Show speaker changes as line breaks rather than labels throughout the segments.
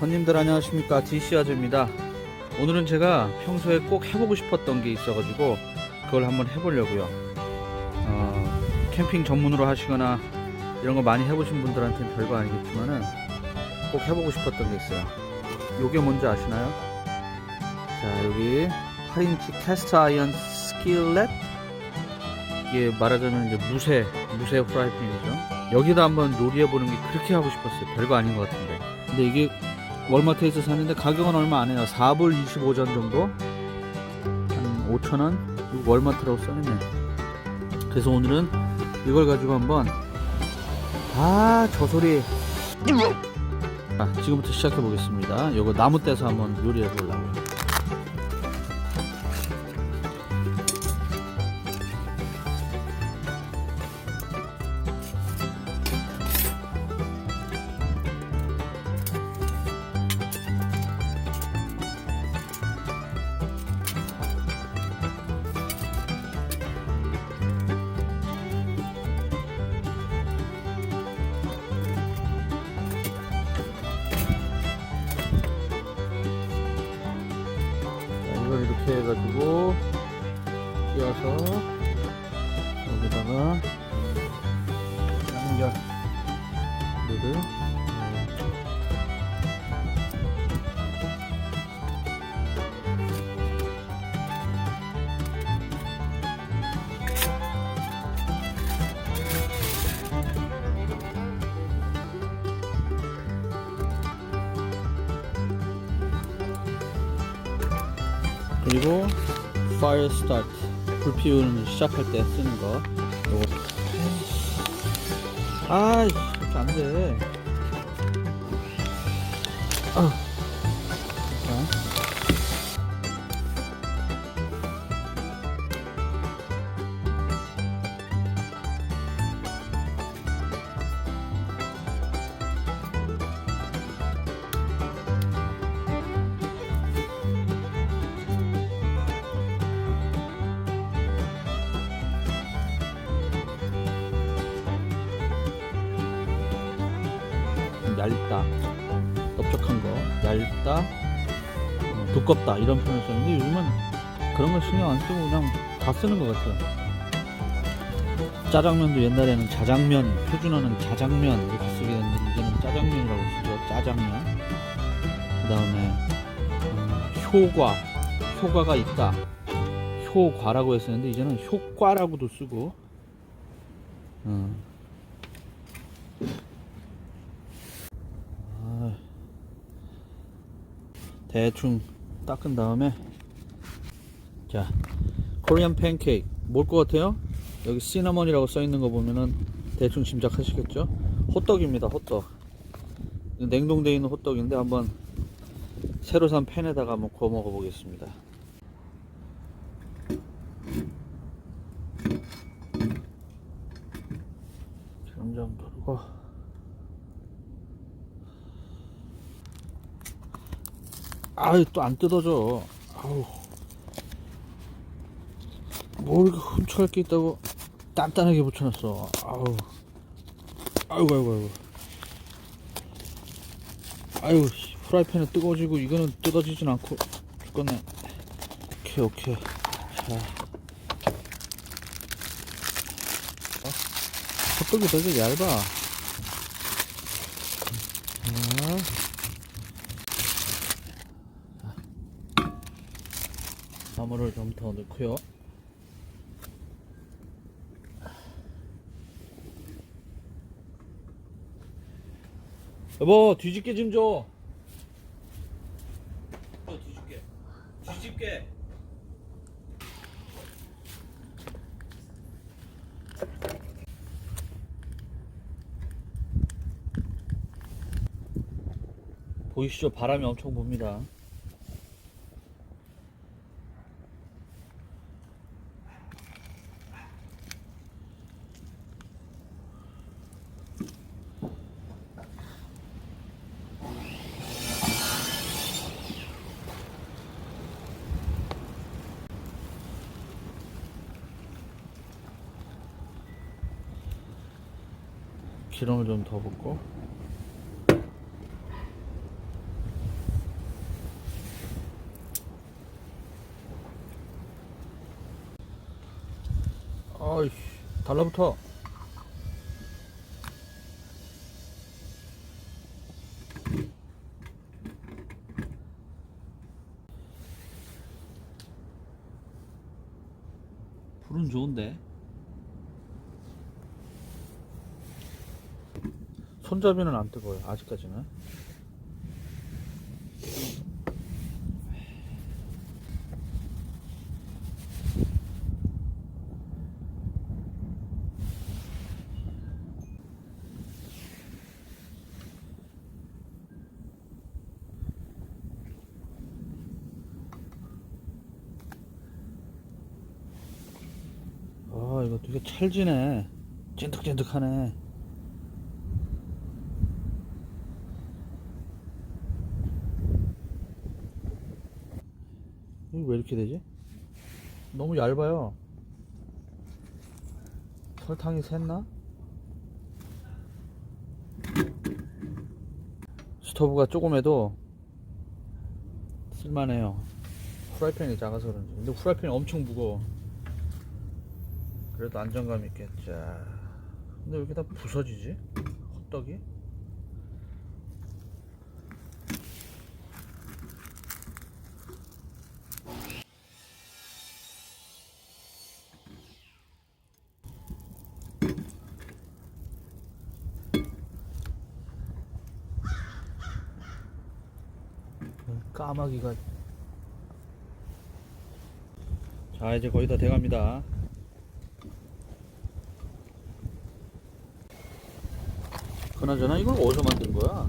손님들 안녕하십니까, DC아즈입니다. 오늘은 제가 평소에 꼭 해보고 싶었던 게 있어가지고 그걸 한번 해보려고요. 캠핑 전문으로 하시거나 이런 거 많이 해보신 분들한테는 별거 아니겠지만은 꼭 해보고 싶었던 게 있어요. 요게 뭔지 아시나요? 자, 여기 8인치 캐스트 아이언 스킬렛, 이게 말하자면 이제 무쇠 프라이팬이죠. 여기다 한번 요리해보는 게 그렇게 하고 싶었어요. 별거 아닌 것 같은데. 근데 이게 월마트에서 샀는데 가격은 얼마 안 해요. 4불 25전 정도? 한 5,000원? 이거 월마트라고 써있네. 그래서 오늘은 이걸 가지고 한번 저 소리. 자, 지금부터 시작해 보겠습니다. 요거 나무 떼서 한번 요리해 보려고요. 이걸 이렇게 해가지고 띄어서 여기다가 양념 물을 그리고 fire start, 불 피우는 시작할 때 쓰는 거. 요거 이렇게 안돼. 얇다, 넓적한 거, 얇다, 두껍다 이런 표현을 썼는데 요즘은 그런 거 신경 안 쓰고 그냥 다 쓰는 것 같아요. 짜장면도 옛날에는 자장면, 표준어는 자장면 이렇게 쓰게 됐는데 이제는 짜장면이라고 쓰죠. 짜장면. 그 다음에 효과가 있다, 효과라고 했었는데 이제는 효과라고도 쓰고. 대충 닦은 다음에, 자, 코리안 팬케이크 뭘 것 같아요? 여기 시나몬이라고 써 있는 거 보면은 대충 짐작하시겠죠? 호떡입니다. 호떡. 냉동되어 있는 호떡인데 한번 새로 산 팬에다가 한번 구워 먹어 보겠습니다. 기름 좀 두르고, 또 안 뜯어져. 뭐 이렇게 훔쳐갈 게 있다고 단단하게 붙여놨어. 프라이팬에 뜨거워지고 이거는 뜯어지진 않고 죽겠네. 오케이. 자, 호떡이 되게 얇아. 나물을 좀 더 넣고요. 여보, 뒤집게 좀 줘. 뒤집게. 보이시죠? 바람이 엄청 붑니다. 기름을 좀 더 붓고, 달라붙어. 불은 좋은데 손잡이는 안 뜨거워요 아직까지는. 아 이거 되게 찰지네. 찐득찐득하네. 이거 왜 이렇게 되지? 너무 얇아요. 설탕이 샜나? 스토브가 조금해도 쓸만해요. 후라이팬이 작아서 그런지. 근데 후라이팬이 엄청 무거워. 그래도 안정감 있게. 자, 근데 왜 이렇게 다 부서지지? 호떡이? 까마귀가. 자, 이제 거의 다 돼갑니다. 그나저나 이걸 어디서 만든 거야?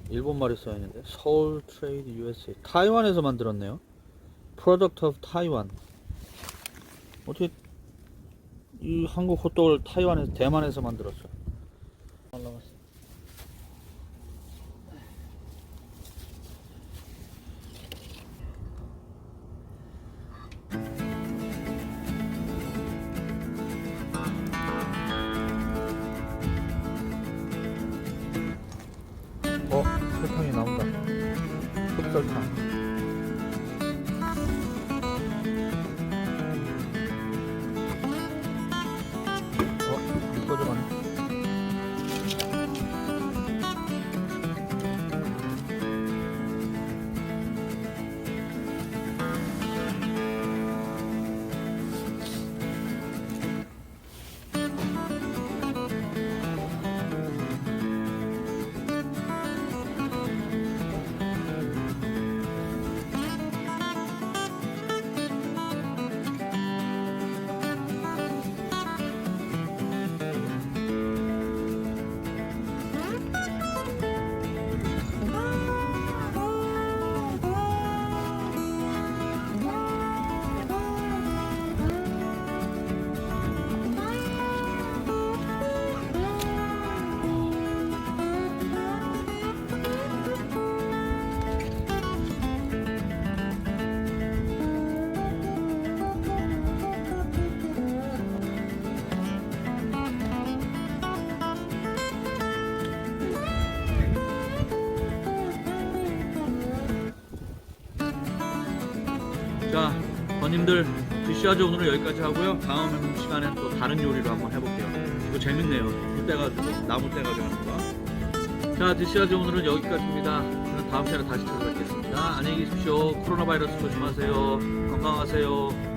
일본 말이 써있는데 서울 트레이드 USA. 타이완에서 만들었네요. Product of Taiwan. 어떻게 이 한국 호떡을 타이완에서, 대만에서 만들었어? 올라갔어. 설탕이 나온다. 흑설탕. 불 꺼져가네. 자, 번님들 디시아즈 오늘은 여기까지 하고요. 다음 시간엔 또 다른 요리로 한번 해볼게요. 이거 재밌네요. 불 떼가지고 나무 떼가지고 하는 거. 자, 디시아즈 오늘은 여기까지입니다. 저는 다음 시간에 다시 찾아뵙겠습니다. 안녕히 계십시오. 코로나 바이러스 조심하세요. 건강하세요.